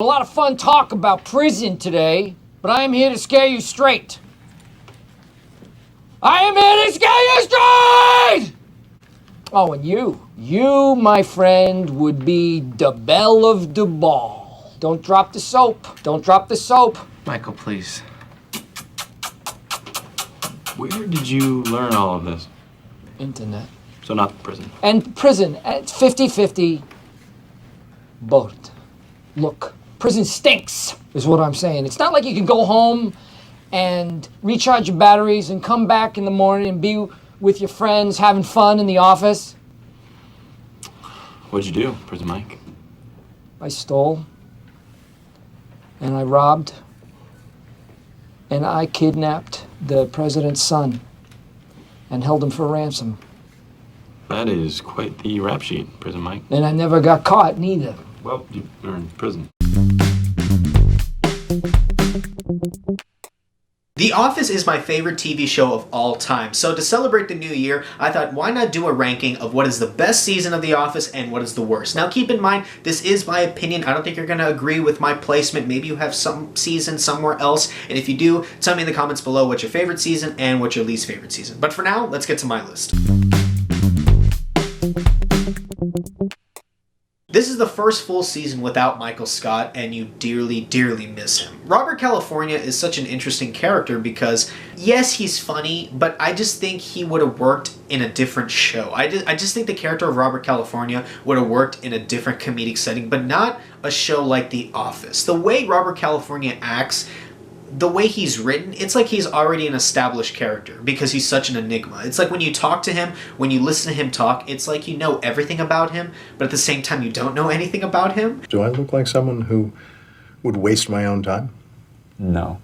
A lot of fun talk about prison today, but I am here to scare you straight. I am here to scare you straight! Oh, and you, my friend, would be the belle of the ball. Don't drop the soap. Don't drop the soap. Michael, please. Where did you learn all of this? Internet. So not prison. And prison, it's 50-50. Both. Look, prison stinks, is what I'm saying. It's not like you can go home and recharge your batteries and come back in the morning and be with your friends having fun in the office. What'd you do, Prison Mike? I stole, and I robbed, and I kidnapped the president's son and held him for ransom. That is quite the rap sheet, Prison Mike. And I never got caught, neither. Well, you earned prison. The Office is my favorite TV show of all time, so to celebrate the new year, I thought why not do a ranking of what is the best season of The Office and what is the worst. Now keep in mind, this is my opinion. I don't think you're going to agree with my placement. Maybe you have some season somewhere else, and if you do, tell me in the comments below what's your favorite season and what's your least favorite season. But for now, let's get to my list. This is the first full season without Michael Scott, and you dearly, dearly miss him. Robert California is such an interesting character because, yes, he's funny, but I just think he would have worked in a different show. I just think the character of Robert California would have worked in a different comedic setting, but not a show like The Office. The way Robert California acts, the way he's written, it's like he's already an established character because he's such an enigma. It's like when you talk to him, when you listen to him talk, it's like you know everything about him, but at the same time you don't know anything about him. Do I look like someone who would waste my own time? No.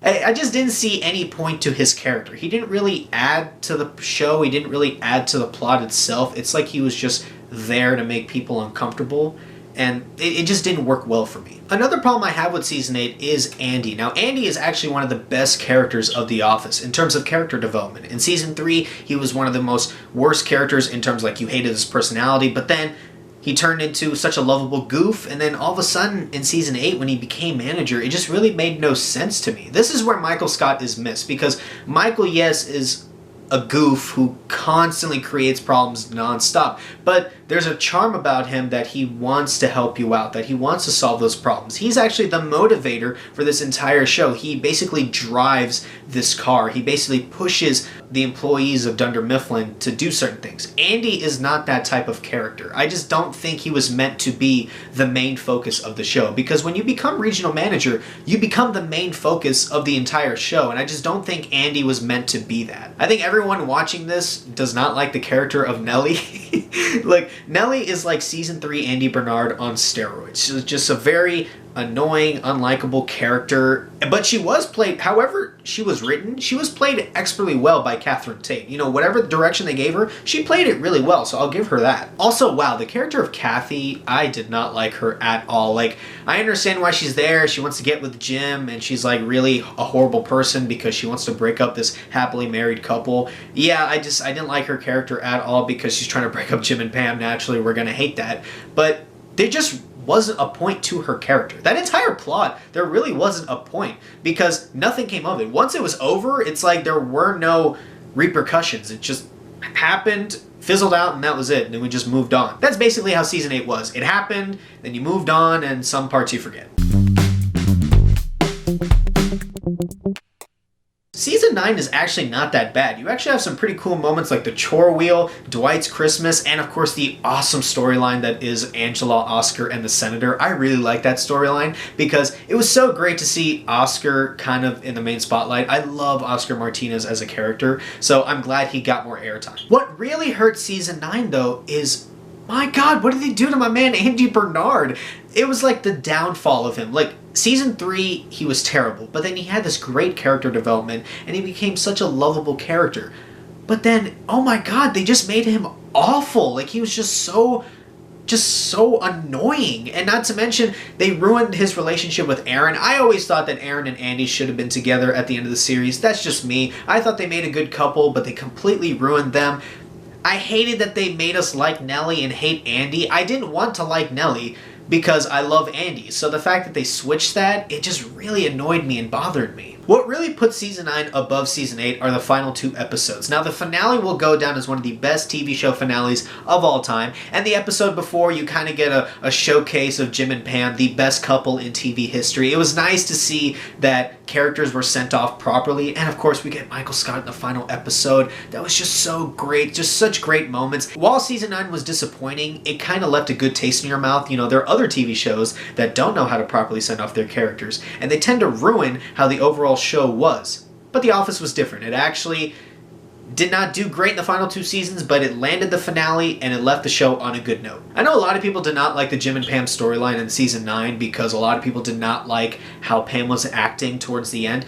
I just didn't see any point to his character. He didn't really add to the show. He didn't really add to the plot itself. It's like he was just there to make people uncomfortable. And it just didn't work well for me. Another problem I have with Season 8 is Andy. Now, Andy is actually one of the best characters of The Office in terms of character development. In Season 3, he was one of the most worst characters in terms of, like, you hated his personality, but then he turned into such a lovable goof, and then all of a sudden, in Season 8, when he became manager, it just really made no sense to me. This is where Michael Scott is missed, because Michael, yes, is a goof who constantly creates problems nonstop, but there's a charm about him that he wants to help you out, that he wants to solve those problems. He's actually the motivator for this entire show. He basically drives this car. He basically pushes the employees of Dunder Mifflin to do certain things. Andy is not that type of character. I just don't think he was meant to be the main focus of the show, because when you become regional manager, you become the main focus of the entire show, and I just don't think Andy was meant to be that. I think everyone watching this does not like the character of Nellie. Like, Nellie is like Season 3 Andy Bernard on steroids. She's just a very annoying, unlikable character. But she was played, however she was written, she was played expertly well by Catherine Tate. You know, whatever direction they gave her, she played it really well, so I'll give her that. Also, wow, the character of Kathy, I did not like her at all. Like, I understand why she's there. She wants to get with Jim, and she's like really a horrible person because she wants to break up this happily married couple. Yeah, I didn't like her character at all because she's trying to break up Jim and Pam. Naturally, we're gonna hate that. But they just wasn't a point to her character. That entire plot, there really wasn't a point because nothing came of it. Once it was over, it's like there were no repercussions. It just happened, fizzled out, and that was it. And then we just moved on. That's basically how Season 8 was. It happened, then you moved on, and some parts you forget. Season 9 is actually not that bad. You actually have some pretty cool moments like the chore wheel, Dwight's Christmas, and of course the awesome storyline that is Angela, Oscar, and the Senator. I really like that storyline because it was so great to see Oscar kind of in the main spotlight. I love Oscar Martinez as a character, so I'm glad he got more airtime. What really hurt Season 9 though is, my God, what did they do to my man Andy Bernard? It was like the downfall of him. Like, Season 3, he was terrible, but then he had this great character development, and he became such a lovable character. But then, oh my God, they just made him awful. Like, he was just so annoying. And not to mention, they ruined his relationship with Aaron. I always thought that Aaron and Andy should have been together at the end of the series. That's just me. I thought they made a good couple, but they completely ruined them. I hated that they made us like Nellie and hate Andy. I didn't want to like Nellie, because I love Andy. So the fact that they switched that, it just really annoyed me and bothered me. What really puts Season 9 above Season 8 are the final 2 episodes. Now, the finale will go down as one of the best TV show finales of all time, and the episode before, you kind of get a showcase of Jim and Pam, the best couple in TV history. It was nice to see that characters were sent off properly, and of course, we get Michael Scott in the final episode. That was just so great, just such great moments. While Season 9 was disappointing, it kind of left a good taste in your mouth. You know, there are other TV shows that don't know how to properly send off their characters, and they tend to ruin how the overall show was. But The Office was different. It actually did not do great in the final 2 seasons, but it landed the finale and it left the show on a good note. I know a lot of people did not like the Jim and Pam storyline in Season 9 because a lot of people did not like how Pam was acting towards the end.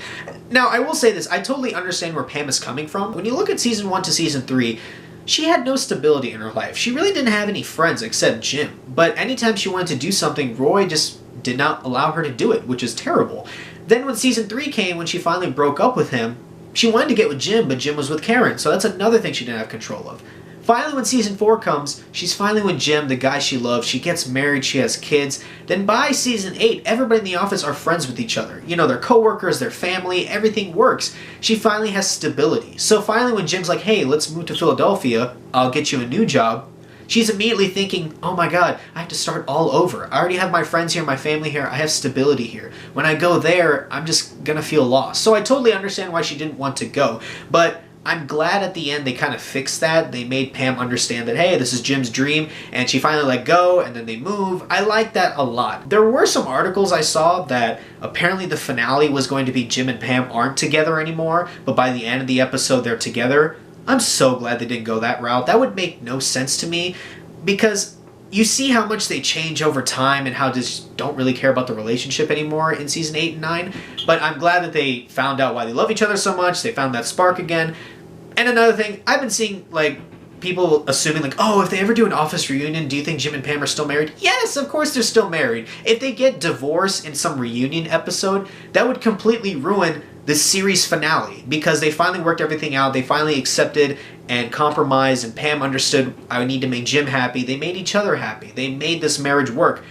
Now, I will say this, I totally understand where Pam is coming from. When you look at Season 1 to Season 3, she had no stability in her life. She really didn't have any friends except Jim. But anytime she wanted to do something, Roy just did not allow her to do it, which is terrible. Then when Season 3 came, when she finally broke up with him, she wanted to get with Jim, but Jim was with Karen, so that's another thing she didn't have control of. Finally, when Season 4 comes, she's finally with Jim, the guy she loves. She gets married, she has kids. Then by Season 8, everybody in the office are friends with each other. You know, they're coworkers, their family, everything works. She finally has stability. So finally, when Jim's like, hey, let's move to Philadelphia, I'll get you a new job, she's immediately thinking, oh my god, I have to start all over. I already have my friends here, my family here, I have stability here. When I go there, I'm just gonna feel lost. So I totally understand why she didn't want to go. But I'm glad at the end they kind of fixed that. They made Pam understand that, hey, this is Jim's dream, and she finally let go, and then they move. I like that a lot. There were some articles I saw that apparently the finale was going to be Jim and Pam aren't together anymore, but by the end of the episode, they're together. I'm so glad they didn't go that route. That would make no sense to me, because you see how much they change over time and how just don't really care about the relationship anymore in Season 8 and 9. But I'm glad that they found out why they love each other so much. They found that spark again. And another thing, I've been seeing, like, people assuming, like, oh, if they ever do an Office reunion, do you think Jim and Pam are still married? Yes, of course they're still married. If they get divorced in some reunion episode, that would completely ruin the series finale, because they finally worked everything out. They finally accepted and compromised, and Pam understood, I need to make Jim happy. They made each other happy. They made this marriage work.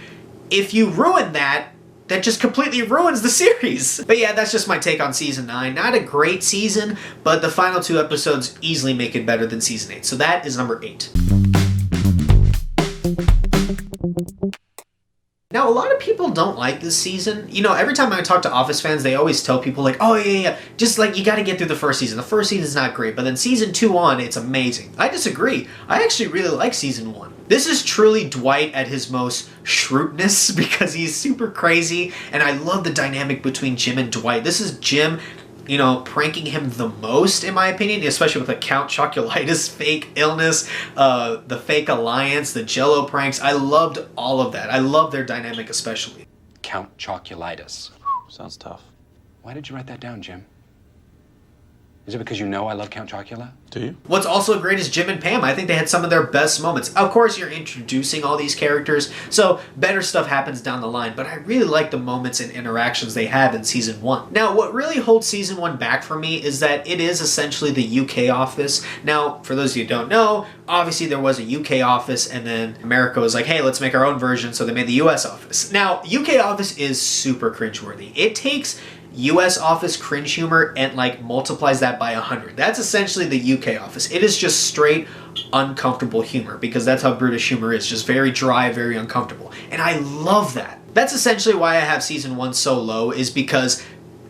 If you ruin that, that just completely ruins the series. But yeah, that's just my take on Season 9. Not a great season, but the final 2 episodes easily make it better than Season 8. So that is number 8. Now, a lot of people don't like this season. You know, every time I talk to Office fans, they always tell people, like, oh, yeah, just, like, you gotta get through the first season. The first season's not great, but then Season 2 on, it's amazing. I disagree. I actually really like Season 1. This is truly Dwight at his most shrewdness, because he's super crazy, and I love the dynamic between Jim and Dwight. This is Jim, you know, pranking him the most, in my opinion, especially with the Count Choculatus fake illness, the fake alliance, the Jell-O pranks. I loved all of that. I love their dynamic especially. Count Choculatus. Sounds tough. Why did you write that down, Jim? Is it because you know I love Count Chocula? Do you? What's also great is Jim and Pam. I think they had some of their best moments. Of course, you're introducing all these characters, so better stuff happens down the line, but I really like the moments and interactions they have in Season 1. Now, what really holds Season 1 back for me is that it is essentially the UK Office. Now, for those of you who don't know, obviously there was a UK Office, and then America was like, hey, let's make our own version, so they made the US Office. Now, UK Office is super cringeworthy. It takes US Office cringe humor and like multiplies that by 100. That's essentially the UK Office. It is just straight uncomfortable humor, because that's how British humor is, just very dry, very uncomfortable. And I love that. That's essentially why I have Season 1 so low, is because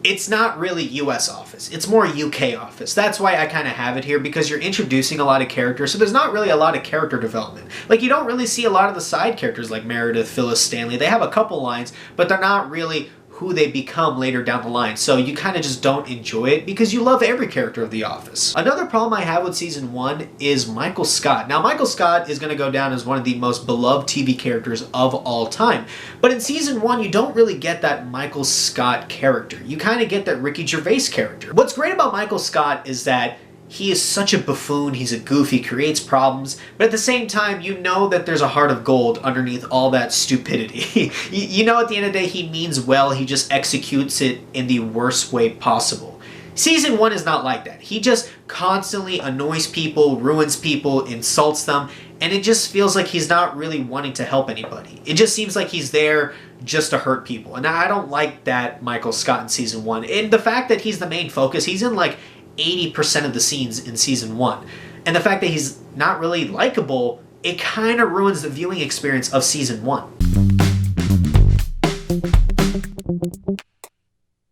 it's not really US Office. It's more UK Office. That's why I kind of have it here, because you're introducing a lot of characters, so there's not really a lot of character development. Like, you don't really see a lot of the side characters like Meredith, Phyllis, Stanley. They have a couple lines, but they're not really who they become later down the line. So you kind of just don't enjoy it, because you love every character of The Office. Another problem I have with Season 1 is Michael Scott. Now, Michael Scott is going to go down as one of the most beloved TV characters of all time. But in Season 1, you don't really get that Michael Scott character. You kind of get that Ricky Gervais character. What's great about Michael Scott is that he is such a buffoon, he's a goof, he creates problems, but at the same time, you know that there's a heart of gold underneath all that stupidity. you know at the end of the day, he means well, he just executes it in the worst way possible. Season 1 is not like that. He just constantly annoys people, ruins people, insults them, and it just feels like he's not really wanting to help anybody. It just seems like he's there just to hurt people. And I don't like that Michael Scott in Season 1. And the fact that he's the main focus, he's in like 80% of the scenes in Season 1. And the fact that he's not really likable, it kind of ruins the viewing experience of Season 1.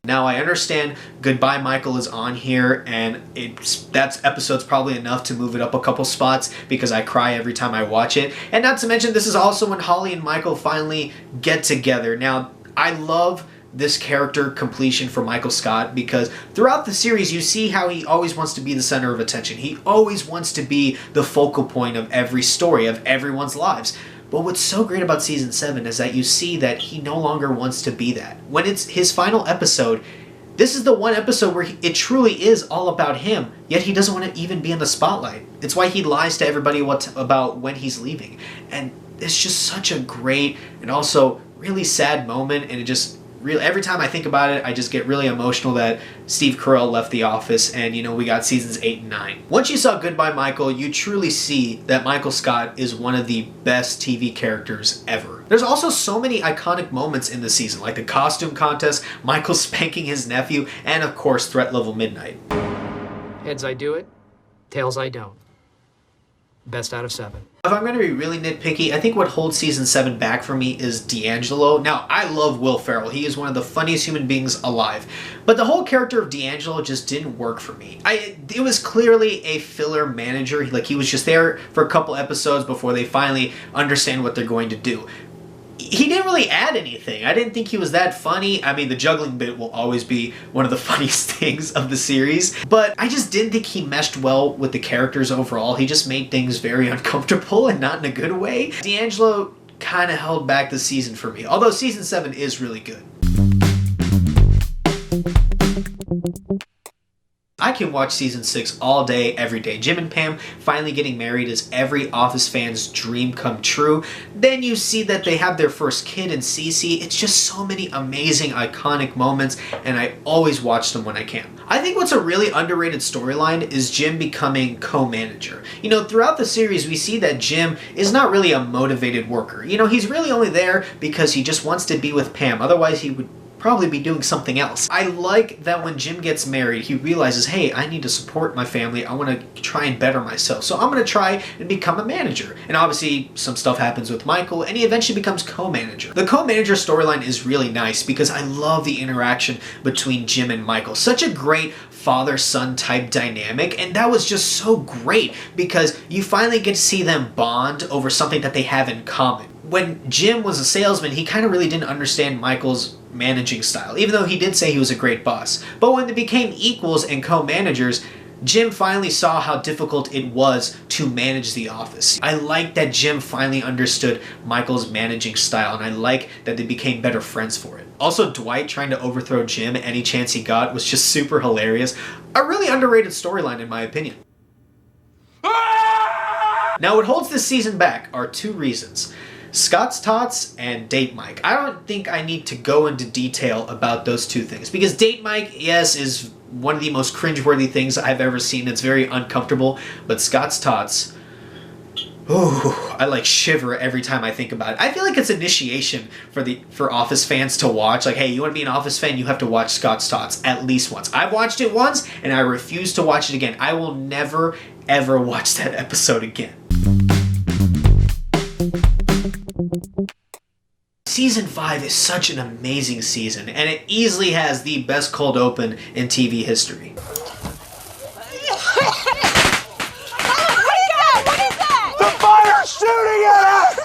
Now, I understand Goodbye Michael is on here, and that episode's probably enough to move it up a couple spots because I cry every time I watch it. And not to mention, this is also when Holly and Michael finally get together. Now, I love this character completion for Michael Scott because throughout the series you see how he always wants to be the center of attention. He always wants to be the focal point of every story, of everyone's lives. But what's so great about Season 7 is that you see that he no longer wants to be that. When it's his final episode, this is the one episode where it truly is all about him, yet he doesn't want to even be in the spotlight. It's why he lies to everybody about when he's leaving. And it's just such a great and also really sad moment, and it just really, every time I think about it, I just get really emotional that Steve Carell left The Office, and we got seasons 8 and 9. Once you saw Goodbye Michael, you truly see that Michael Scott is one of the best TV characters ever. There's also so many iconic moments in the season, like the costume contest, Michael spanking his nephew, and of course Threat Level Midnight. Heads I do it, tails I don't. Best out of 7. If I'm going to be really nitpicky, I think what holds Season 7 back for me is D'Angelo. Now, I love Will Ferrell. He is one of the funniest human beings alive. But the whole character of D'Angelo just didn't work for me. It was clearly a filler manager. He was just there for a couple episodes before they finally understand what they're going to do. He didn't really add anything. I didn't think he was that funny. I mean, the juggling bit will always be one of the funniest things of the series. But I just didn't think he meshed well with the characters overall. He just made things very uncomfortable and not in a good way. D'Angelo kind of held back the season for me. Although Season 7 is really good. I can watch Season 6 all day, every day. Jim and Pam finally getting married is every Office fan's dream come true. Then you see that they have their first kid in Cece. It's just so many amazing, iconic moments, and I always watch them when I can. I think what's a really underrated storyline is Jim becoming co-manager. Throughout the series, we see that Jim is not really a motivated worker. He's really only there because he just wants to be with Pam. Otherwise, he would probably be doing something else. I like that when Jim gets married, he realizes, hey, I need to support my family. I want to try and better myself. So I'm going to try and become a manager. And obviously, some stuff happens with Michael, and he eventually becomes co-manager. The co-manager storyline is really nice because I love the interaction between Jim and Michael. Such a great father-son type dynamic, and that was just so great because you finally get to see them bond over something that they have in common. When Jim was a salesman, he kind of really didn't understand Michael's managing style, even though he did say he was a great boss. But when they became equals and co-managers, Jim finally saw how difficult it was to manage the office. I like that Jim finally understood Michael's managing style, and I like that they became better friends for it. Also, Dwight trying to overthrow Jim any chance he got was just super hilarious. A really underrated storyline in my opinion. Now, what holds this season back are two reasons. Scott's Tots and Date Mike. I don't think I need to go into detail about those two things because Date Mike, yes, is one of the most cringeworthy things I've ever seen. It's very uncomfortable, but Scott's Tots, ooh, I shiver every time I think about it. I feel like it's initiation for Office fans to watch. Like, hey, you want to be an Office fan, you have to watch Scott's Tots at least once. I've watched it once and I refuse to watch it again. I will never ever watch that episode again. Season 5 is such an amazing season, and it easily has the best cold open in TV history.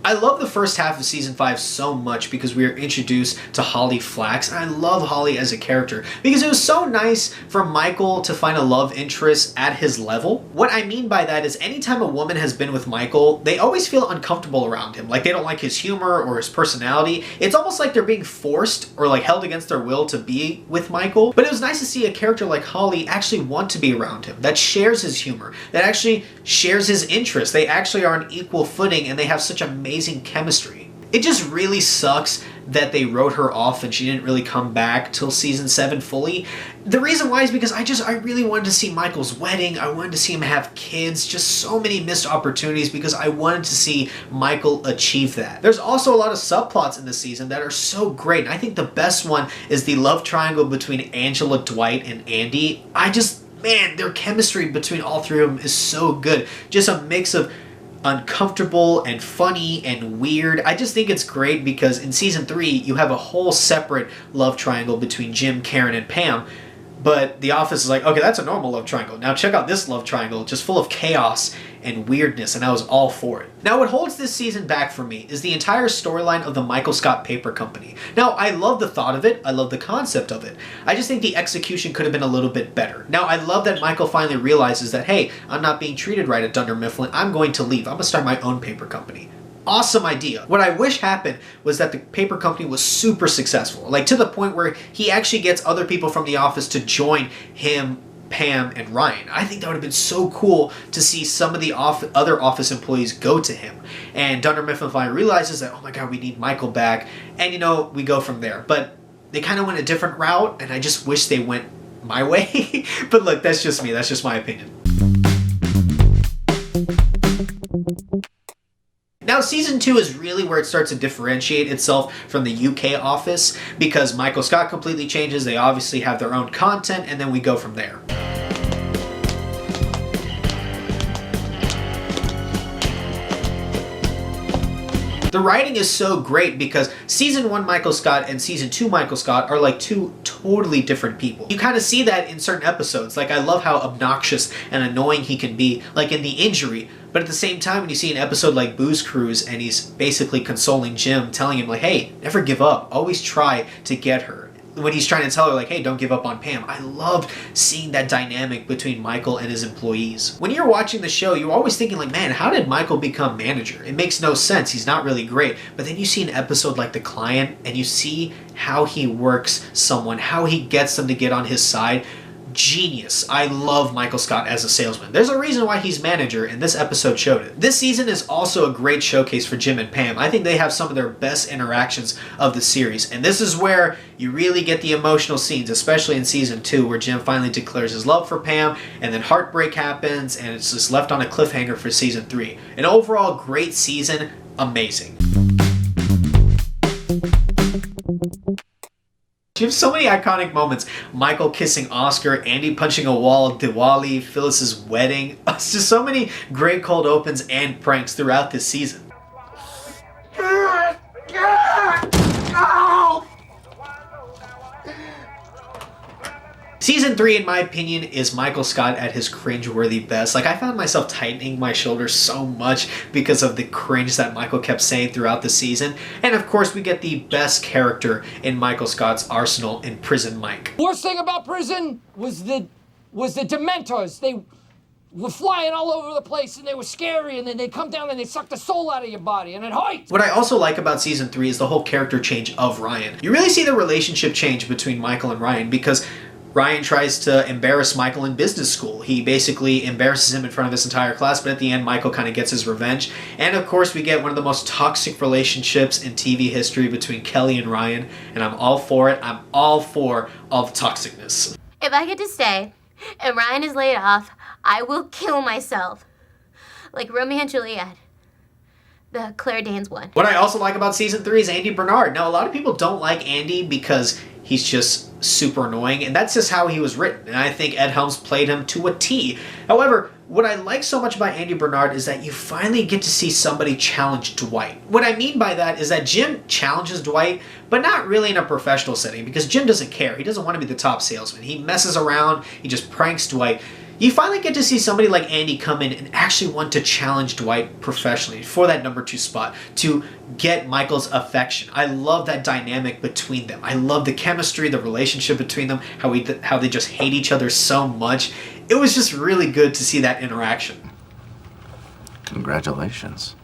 I love the first half of Season 5 so much because we are introduced to Holly Flax, and I love Holly as a character because it was so nice for Michael to find a love interest at his level. What I mean by that is anytime a woman has been with Michael, they always feel uncomfortable around him. Like they don't like his humor or his personality. It's almost like they're being forced or held against their will to be with Michael. But it was nice to see a character like Holly actually want to be around him, that shares his humor, that actually shares his interests. They actually are on equal footing and they have such amazing chemistry. It just really sucks that they wrote her off and she didn't really come back till season 7 fully. The reason why is because I really wanted to see Michael's wedding. I wanted to see him have kids. Just so many missed opportunities because I wanted to see Michael achieve that. There's also a lot of subplots in this season that are so great. And I think the best one is the love triangle between Angela, Dwight, and Andy. Man, their chemistry between all three of them is so good. Just a mix of uncomfortable and funny and weird. I just think it's great because in season 3 you have a whole separate love triangle between Jim, Karen, and Pam. But The Office is like, okay, that's a normal love triangle. Now check out this love triangle, just full of chaos and weirdness, and I was all for it. Now what holds this season back for me is the entire storyline of the Michael Scott Paper Company. Now I love the thought of it, I love the concept of it. I just think the execution could have been a little bit better. Now I love that Michael finally realizes that, hey, I'm not being treated right at Dunder Mifflin, I'm going to leave, I'm gonna start my own paper company. Awesome idea. What I wish happened was that the paper company was super successful, like to the point where he actually gets other people from the office to join him, Pam, and Ryan. I think that would have been so cool to see some of the other office employees go to him. And Dunder Mifflin finally realizes that, oh my god, we need Michael back. And we go from there. But they kind of went a different route, and I just wish they went my way. But look, that's just me. That's just my opinion. Now, season 2 is really where it starts to differentiate itself from the UK office because Michael Scott completely changes. They obviously have their own content, and then we go from there. The writing is so great because season 1 Michael Scott and season 2 Michael Scott are like two totally different people. You kind of see that in certain episodes. Like, I love how obnoxious and annoying he can be, like in The Injury. But at the same time, when you see an episode like Booze Cruise and he's basically consoling Jim, telling him like, hey, never give up, always try to get her. When he's trying to tell her like, hey, don't give up on Pam. I loved seeing that dynamic between Michael and his employees. When you're watching the show, you're always thinking like, man, how did Michael become manager? It makes no sense. He's not really great. But then you see an episode like The Client and you see how he works someone, how he gets them to get on his side. Genius. I love Michael Scott as a salesman. There's a reason why he's manager, and this episode showed it. This season is also a great showcase for Jim and Pam. I think they have some of their best interactions of the series, and this is where you really get the emotional scenes, especially in season 2, where Jim finally declares his love for Pam, and then heartbreak happens, and it's just left on a cliffhanger for season 3. An overall great season, amazing. You have so many iconic moments. Michael kissing Oscar, Andy punching a wall, Diwali, Phyllis's wedding. It's just so many great cold opens and pranks throughout this season. Season 3, in my opinion, is Michael Scott at his cringeworthy best. Like, I found myself tightening my shoulders so much because of the cringe that Michael kept saying throughout the season. And of course, we get the best character in Michael Scott's arsenal in Prison Mike. Worst thing about prison was the Dementors. They were flying all over the place and they were scary, and then they'd come down and they'd suck the soul out of your body and it hurt. What I also like about season 3 is the whole character change of Ryan. You really see the relationship change between Michael and Ryan because Ryan tries to embarrass Michael in business school. He basically embarrasses him in front of this entire class, but at the end, Michael kind of gets his revenge. And of course, we get one of the most toxic relationships in TV history between Kelly and Ryan, and I'm all for it. I'm all for all the toxicness. If I get to stay and Ryan is laid off, I will kill myself. Like Romeo and Juliet. The Claire Danes one. What I also like about season 3 is Andy Bernard. Now, a lot of people don't like Andy because he's just super annoying, and that's just how he was written, and I think Ed Helms played him to a T. However, what I like so much about Andy Bernard is that you finally get to see somebody challenge Dwight. What I mean by that is that Jim challenges Dwight, but not really in a professional setting, because Jim doesn't care. He doesn't want to be the top salesman. He messes around, he just pranks Dwight. You finally get to see somebody like Andy come in and actually want to challenge Dwight professionally for that number 2 spot, to get Michael's affection. I love that dynamic between them. I love the chemistry, the relationship between them, how they just hate each other so much. It was just really good to see that interaction. Congratulations.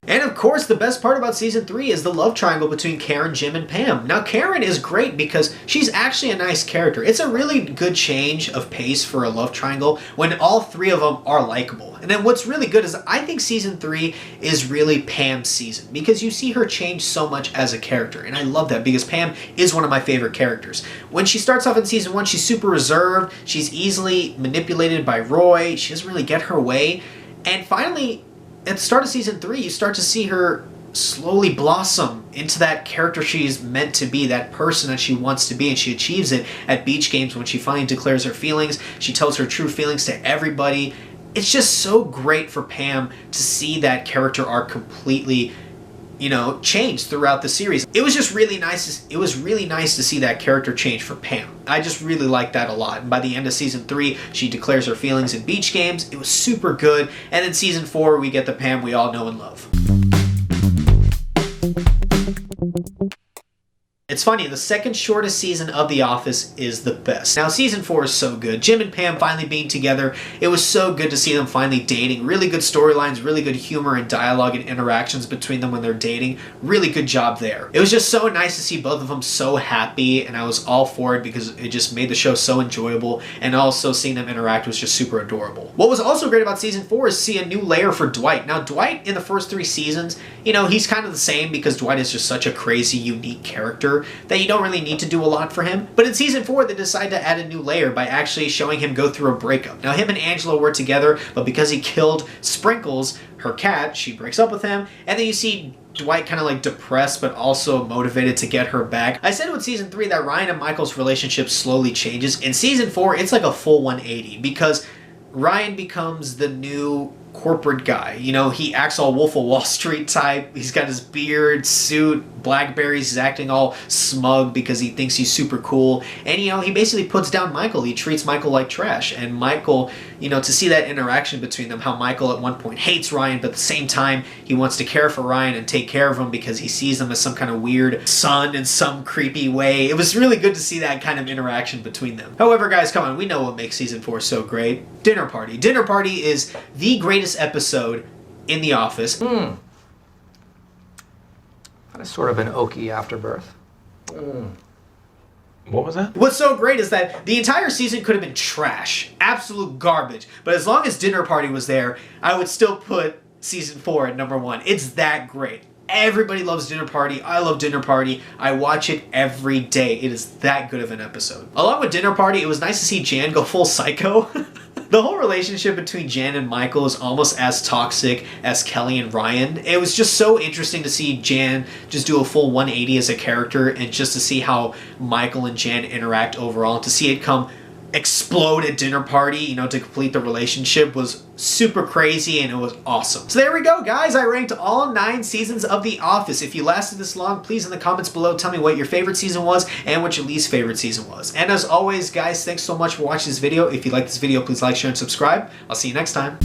And of course, the best part about season 3 is the love triangle between Karen, Jim, and Pam. Now, Karen is great because she's actually a nice character. It's a really good change of pace for a love triangle when all three of them are likable. And then what's really good is I think season 3 is really Pam's season because you see her change so much as a character. And I love that because Pam is one of my favorite characters. When she starts off in season 1, she's super reserved. She's easily manipulated by Roy. She doesn't really get her way. And finally, at the start of season 3, you start to see her slowly blossom into that character she's meant to be, that person that she wants to be, and she achieves it at beach games when she finally declares her feelings. She tells her true feelings to everybody. It's just so great for Pam to see that character arc completely, you know, change throughout the series. It was just really nice. It was really nice to see that character change for Pam. I just really liked that a lot. And by the end of season 3, she declares her feelings in beach games. It was super good. And in season 4, we get the Pam we all know and love. It's funny, the second shortest season of The Office is the best. Now, season 4 is so good. Jim and Pam finally being together. It was so good to see them finally dating. Really good storylines, really good humor and dialogue and interactions between them when they're dating. Really good job there. It was just so nice to see both of them so happy, and I was all for it because it just made the show so enjoyable, and also seeing them interact was just super adorable. What was also great about season 4 is see a new layer for Dwight. Now, Dwight in the first 3 seasons, you know, he's kind of the same because Dwight is just such a crazy, unique character that you don't really need to do a lot for him. But in season 4, they decide to add a new layer by actually showing him go through a breakup. Now, him and Angela were together, but because he killed Sprinkles, her cat, she breaks up with him, and then you see Dwight kind of like depressed but also motivated to get her back. I said with season 3 that Ryan and Michael's relationship slowly changes. In season 4, it's like a full 180 because Ryan becomes the new corporate guy. You know, he acts all Wolf of Wall Street type. He's got his beard, suit, blackberries. He's acting all smug because he thinks he's super cool. And, you know, he basically puts down Michael. He treats Michael like trash. And Michael, you know, to see that interaction between them, how Michael at one point hates Ryan, but at the same time, he wants to care for Ryan and take care of him because he sees him as some kind of weird son in some creepy way. It was really good to see that kind of interaction between them. However, guys, come on, we know what makes season 4 so great. Dinner Party. Dinner Party is the greatest episode in The Office. That is sort of an oaky afterbirth. What was that? What's so great is that the entire season could have been trash, absolute garbage, but as long as Dinner Party was there, I would still put season 4 at number 1. It's that great. Everybody loves Dinner Party. I love Dinner Party. I watch it every day. It is that good of an episode. Along with Dinner Party, it was nice to see Jan go full psycho. The whole relationship between Jan and Michael is almost as toxic as Kelly and Ryan. It was just so interesting to see Jan just do a full 180 as a character and just to see how Michael and Jan interact overall. And to see it come explode at Dinner Party, you know, to complete the relationship was super crazy and it was awesome. So there we go, guys. I ranked all 9 seasons of The Office. If you lasted this long, please in the comments below tell me what your favorite season was and what your least favorite season was. And as always, guys, thanks so much for watching this video. If you like this video, please like, share, and subscribe. I'll see you next time.